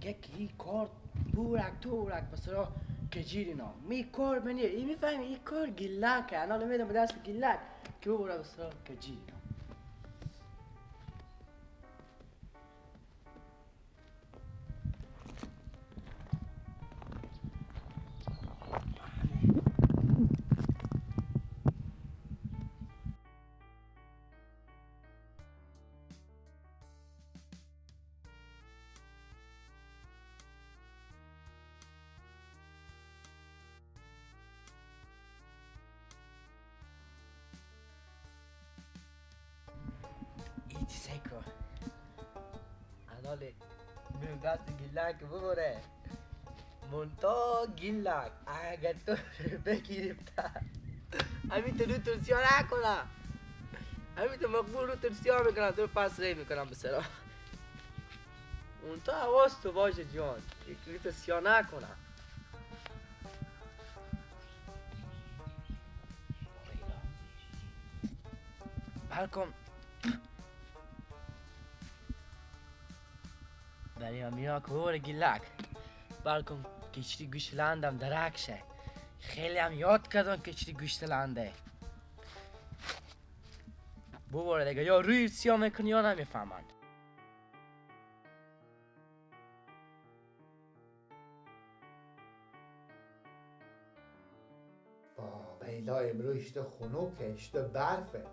میگه که این کار تورک مثلا کجیری نام می کار منیر این میفهمی این کار گیلکه انا نمیدم به دست گیلک که ببره مثلا کجیری نام ایتی سیکو اناله میرم دست گیلک ببره منتا گیلک اگر تو بگیریم تا همین تو رو ترسیا نکنم همین تو مقبول رو ترسیا میکنم تو رو پس ری میکنم بسرا منتا حواظ تو باشه جان یک رو ترسیا نکنم بلکم برای امیا که ببره گیلک بلکم کچری گوشت لندم درک شه خیلی هم یاد کردم کچری گوشت لنده ببره دیگه یا روی سیا میکنی یا نمیفهمند بیلا امروز اشته خنوکه اشته برفه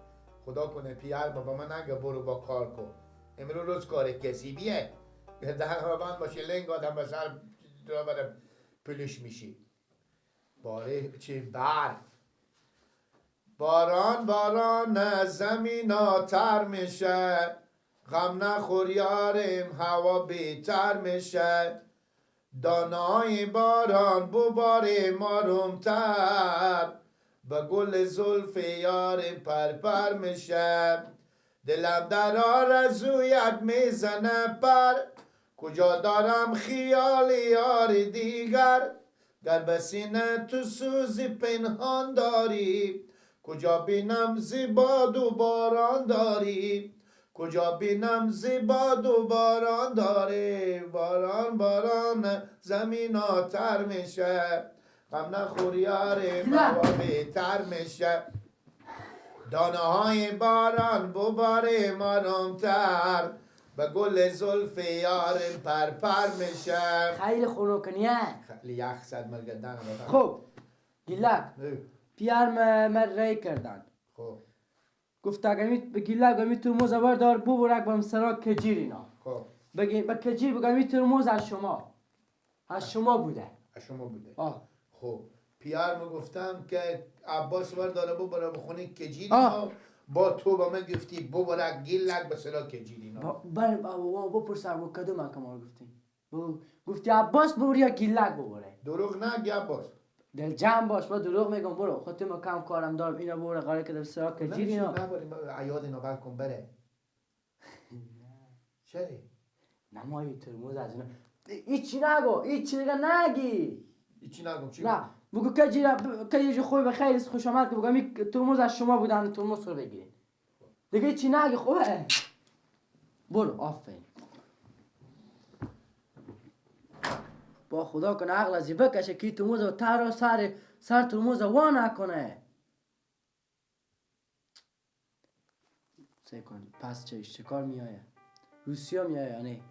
خدا کنه پیار بابا من نگه برو با کار کن امروز روز کار کسی بیه در هوان باشه لنگ آدم بسر را بره پلش میشی باره چه برف باران زمین تر میشه غم نخور یارم هوا بهتر میشه دانای باران بباره مارومتر به گل زلف یارم پر میشه دلم در آرزویت میزنه پر کجا دارم خیال یار دیگر گر به سینه تو سوزی پنهان داری کجا بینم زیباد و باران داری کجا بینم زیباد و باران داری باران زمین تر میشه غم نخور یارم هوا بهتر میشه دانه های باران بباره مانمتر به گل زلف یارم پر میشه خیلی خنوکنیه خیلی یخ زد مرگدن خب گیلک پیار من ری کردن خب گفت اگر به گیلک می ترمز دار ببرک با سرا کجیر اینا خب بگی با کجیر بگم می ترمز از شما بوده از شما بوده آه خب پیار ما گفتم که عباس داره ببره بخونه کجیری با تو با من گفتی ببره گیلک به سرا کجیری بپرسم با کدوم هم کمال گفتی عباس ببر یا گیلک ببره دروغ نگی عباس دل جمع باش با دروغ میگم برو خودت ما کم کارم دارم اینا ببره قراره که در سرا کجیری اینا نبریم عیاد اینا بلکن بره چه؟ نمایی ترمز از اینا ایچی نگو ایچی دیگه نگی ایچی نگم چی؟ نه بگو که خوبی به خیلی خوش آمد که بگم این ترمز از شما بودن ترمز رو بگیرین دیگه چی نگی خوبه برو آفرین با خدا کنه عقل ازی بکشه که ترمز رو تر سر ترمز وا نکنه سه کن پس چه کار میایه روسیا میایه یا نه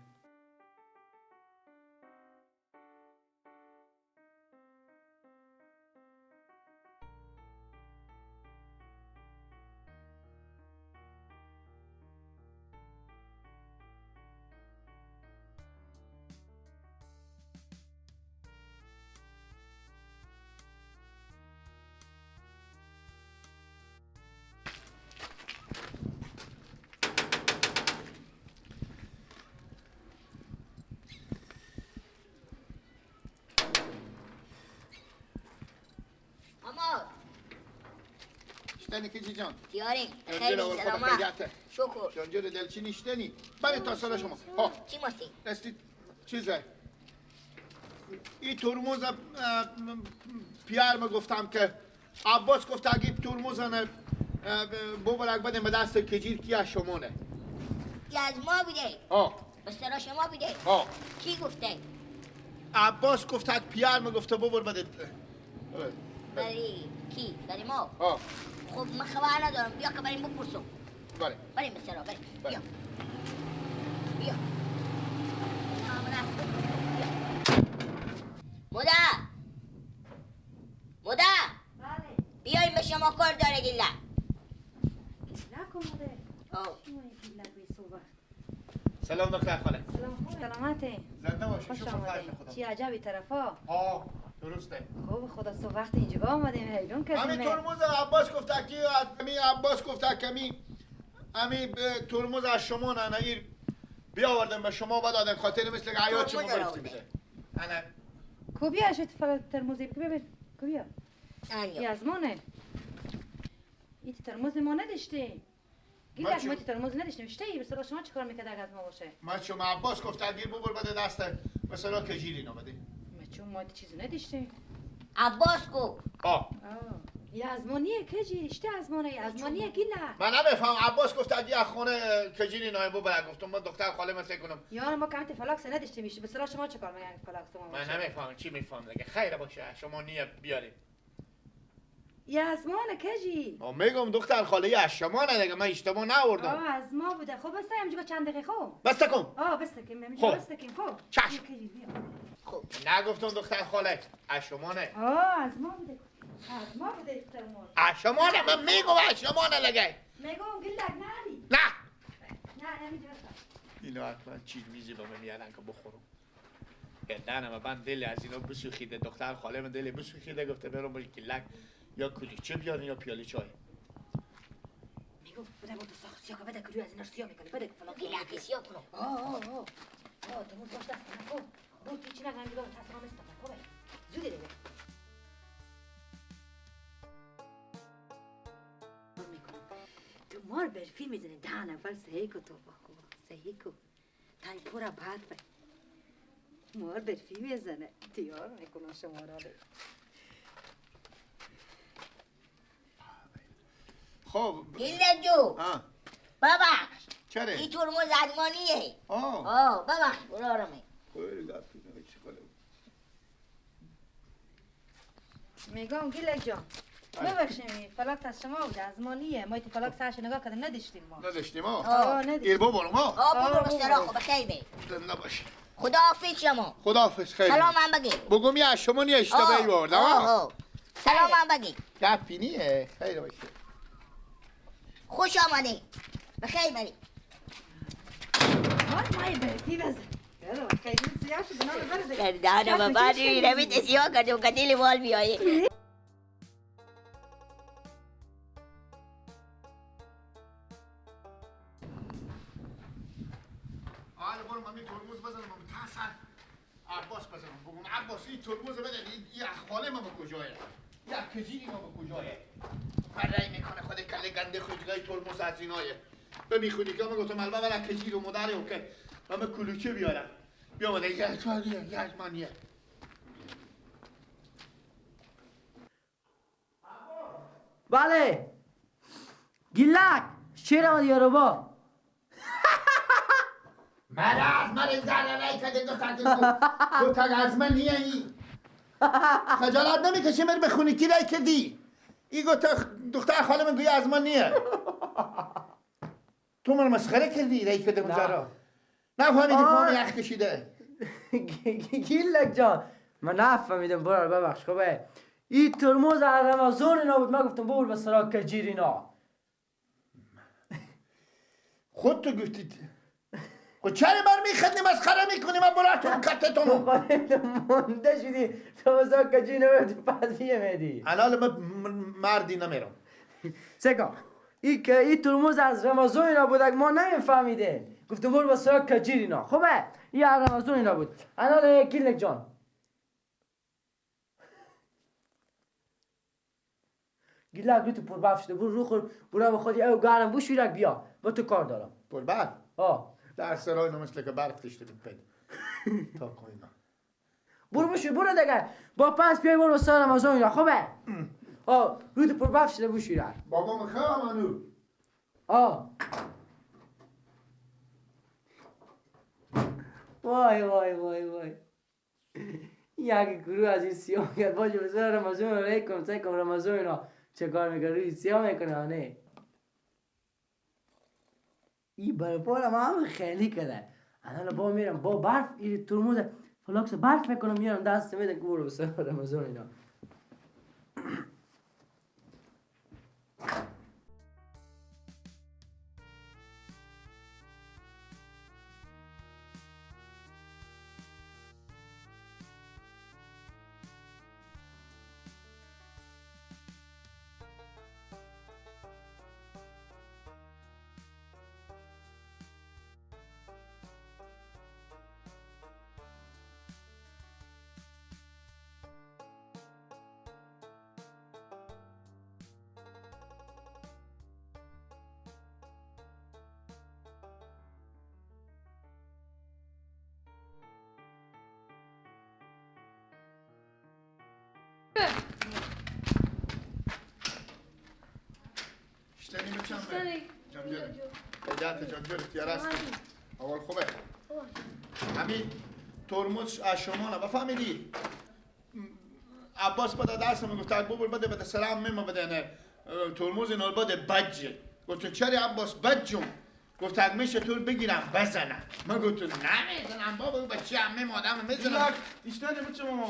اشتنی که جی جان دیاریم خیلی سلامت شکر جانجور دلچین اشتنی برای تا سال شما ها چی ماستی؟ رسید چیزه این ترموز پیار ما گفتم که عباس گفت اگه ترموز ببرک بدیم به دست کجیر کی از شمونه یه از ما بوده ها به سر شما بیده کی گفته؟ عباس گفته پیار گفته ببر بده بری کی؟ بری ما؟ خب من خبر ندارم بیا که بریم بپرسم بله بریم به سر بریم بیا بیا مادر بله بیایم به شما کار داره گیلک گیلک اومده شما گیلک به صبح سلام دکتر خاله سلامته زنده باشی خوش شکر آمده خدا چی عجبی طرفا درسته خوب خدا صبح وقت اینجا آمدیم حیرون کردیم همین ترمز عباس گفته که عباس گفته که همین ترمز از شما نگیر بیاوردم به شما و دادن خاطر مثل که حیات شما گرفته میشه انا کوبیا شد ترمزی ببین کوبیا انیا یزمانه این ترمز ما نداشتی گیلک ما ترمز نداشتیم اشتی بسرا شما چیکار میکرد اگه از ما باشه ما شما عباس گفته گیر ببر بده دست مثلا کجیری نامده چون ما چیزی نداشتیم عباس گفت یزمانیه کجی اشتی یزمانیه گیلک من نمیفهم عباس گفته اگه خونه کجیری نایبو بره گفتم من دکتر خاله من فکر کنم یار ما کمت فلاکس نداشتیم میشه بسرا شما چیکار میگن فلاکس ما من نمیفهم چی میفهم دیگه خیر باشه شما نیه بیارید یزمان کجی میگم دکتر خاله از شما نه دیگه من اشتباه نآوردم از ما بوده خب بسته همجا چند دقیقه خب بسته کن بستکیم همجا بستکیم خب چشم خب نگفتم دکتر خاله از شما نه از ما بوده از ما بوده ترمز از شما نه من میگم از شما نه لگه میگم گلک نری نه همینجا اینو حتما چیز میزی با من میارن که بخورم دهنم من دل از اینو بسوخیده دکتر خاله من دل بسوخیده گفته برم باش گلک یا کلیچه بیارن یا پیاله چای میگم بده بود ساخت سیاه بده کلیو از اینا سیاه میکنه بده فلان گیلک سیاه کنم ترمز باش دست کنم خب بود هیچی نکنم دیگه تصمیم استفاده خب زودی دیگه تو مار برفی میزنی دهن اول صحیح کو تو باکو صحیح کو تای پورا بعد بای مار برفی میزنه تیار میکنم شما را خب گیلک جو ببخش چرا؟ این ترمز ادمانیه ببخش برو آرامه میگم گیلک جان ببخشیم فلاکس از شما بوده از مالیه ما ایتی فلاکس هرش نگاه کردیم نداشتیم ما نداشتیم ما؟ نداشتیم ایر ببرم ما؟ برو بسترا خب بخیر بی زنده باشه خدا حافظ شما خدا حافظ خیلی سلام هم بگی بگم یه از شما نیه اشتباهی بردم سلام هم بگی گپی نیه خیلی باشه خوش آمده بخیر بری مای برفی بزن خیلی سیاه شد بنا ببرده دهنم ببری نمید سیاه کردیم که دل مال بیایه ترمز بزنم تحصیل عباس بزنم بگم عباس این ترمز بده این خاله ما به کجایه یک کجیری ما به کجایه فرعی میکنه خود کله گنده خودگاه ترمز از اینایه به میخونی که من گفتم البته برای کجیر و مداره و که من کلوچه بیارم بیا مده یجمانیه بله گیلک شیر آمد یاروبا مرز زرنه کده دو تا از من نیه ای خجالت نمیکشی من بخونی کی رای کردی ای گفت دختر خاله من گویا از من نیه تو من مسخره کردی رای کرده اونجا را نفهمیدی پام یخ کشیده گیلک جان من نفهمیدم برار ببخش خوبه این ترمز از رمضان اینا بود من گفتم ببر به سراغ کجیر اینا خود تو گفتید خود چرا بر میخدنی مسخره میکنی من براتون کتتونو مونده شدی تو بسراغ کجیر نمیدی پذیه میدی الان من مردی نمیرم سکا این ترمز از رمضان اینا بود ما نمیفهمیده گفتم برو به سراغ کجیر اینا خوبه این از رمضان اینا بود الان گیلک جان گیلک رو تو پر بف شده برو رو خور برو به خودی او گرم بو شیرک بیا با تو کار دارم پر بف؟ در سرای نو مثل که برق تشته بید تا کوینا برو بشور برو دیگه با پس بیای برو به سراغ رمضان اینا خوبه رو تو پر بف شده بو شیرک بابا مخواه منو وای وای وای وای یک گروه از این سیاه کرد باشه بسیار رمضان علیکم سیکم رمضان اینا چه کار میکنه روی سیاه میکنه نه این برپارم هم خیلی کده انا با میرم با برف این ترموز فلاکس برف میکنم میارم دست میدن که برو بسیار رمضان اینا اشتری میچم جمجر اختیار هستی اول خوبه همین ترمز از شما نه بفهمیدی عباس بده دست میگفت ببر بده بده سلام میمه بده نه ترمز اینا بده بجه گفت چری عباس بجم گفت اگه میشه تو بگیرم بزنم من گفت نمیزنم بابا بچه همه آدم میزنم اشتری میچم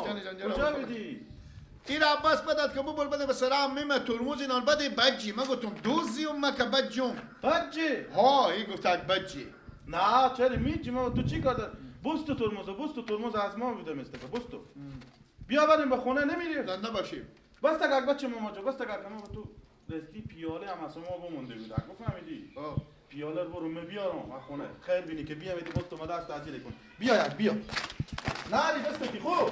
کجا بدی این عباس بدد که ببر بده به سلام میمه ترمز اینا بده بجی من گفتم دوزی اومه که بجم بجی ها این گفت اگه بجی نه چرا میچم تو چی کار بوستو ترمز از ما بوده مثل که بوستو بیا بریم به خونه نمیری زنده باشیم بس تک بچه ماما جو بس تک ما تو رستی پیاله هم از ما بمونده بود بفهمیدی پیاله رو برو بیارم از خونه خیر بینی که بیا میدی بوستو ما دست تعجیل کن بیا نه بس کی خوبه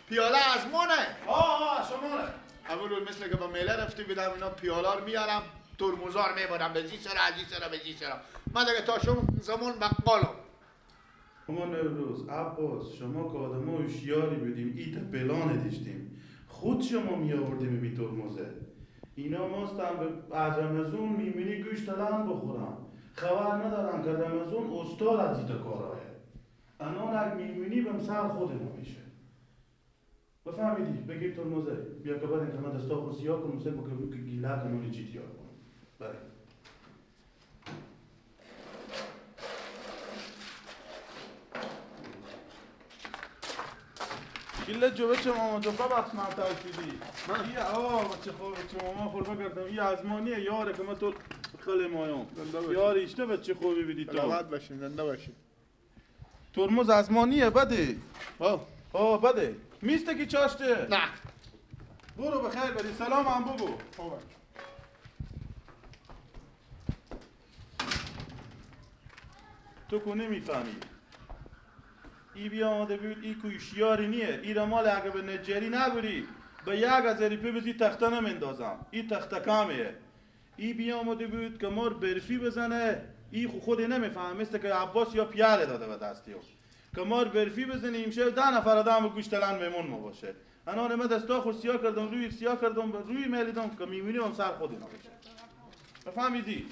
پیاله از مونه شما نه اول مثل که با میله رفتی بیدم اینا پیالار میارم ترمزار میبرم به زی سر به زی سر من دیگه تا شما زمان بقالم ما نوروز عباس شما که آدم ها هوشیاری بودیم ایت پلانه داشتیم خود شما می آوردیم بی ترمزه اینا ماستم به رمضان میبینی گوشت لحم بخورم خبر ندارم که رمضان استاد از ایت کارایه انان اگه میبینی بهم سر خودمون میشه بفهمیدی بگیر ترمزه بیا که بعد اینکه من دستا خود سیاه کنم سه بکنم که گیله کنم چی تیار کنم بله گیله جو بچه ماما جو ببخش من ترسیدی این بچه خواه بچه ماما خور بگردم این ازمانیه یاره که من تو خیلی مایم یاری اشته بچه خوبی بیدی تو سلامت باشین زنده باشین ترمز ازمانیه بده بده میسته که چاشته نه برو بخیر بدی سلام هم بگو تو که نمیفهمی ای بیا آمده بود ای که هوشیاری نیه ای را مال اگه به نجاری نبری به 1000 روپیه بزی تخته نمیندازم ای تخته کامه ای بیا آمده بود که مار برفی بزنه ای خودی نمیفهم مثل که عباس یا پیاره داده به دستیو که مار برفی بزنه امشب 10 نفر آدم گوشت لحم میمون ما باشه انا من دستا خود سیاه کردم روی میلیدم که میمونیم هم سر خودی نباشه بفهمیدی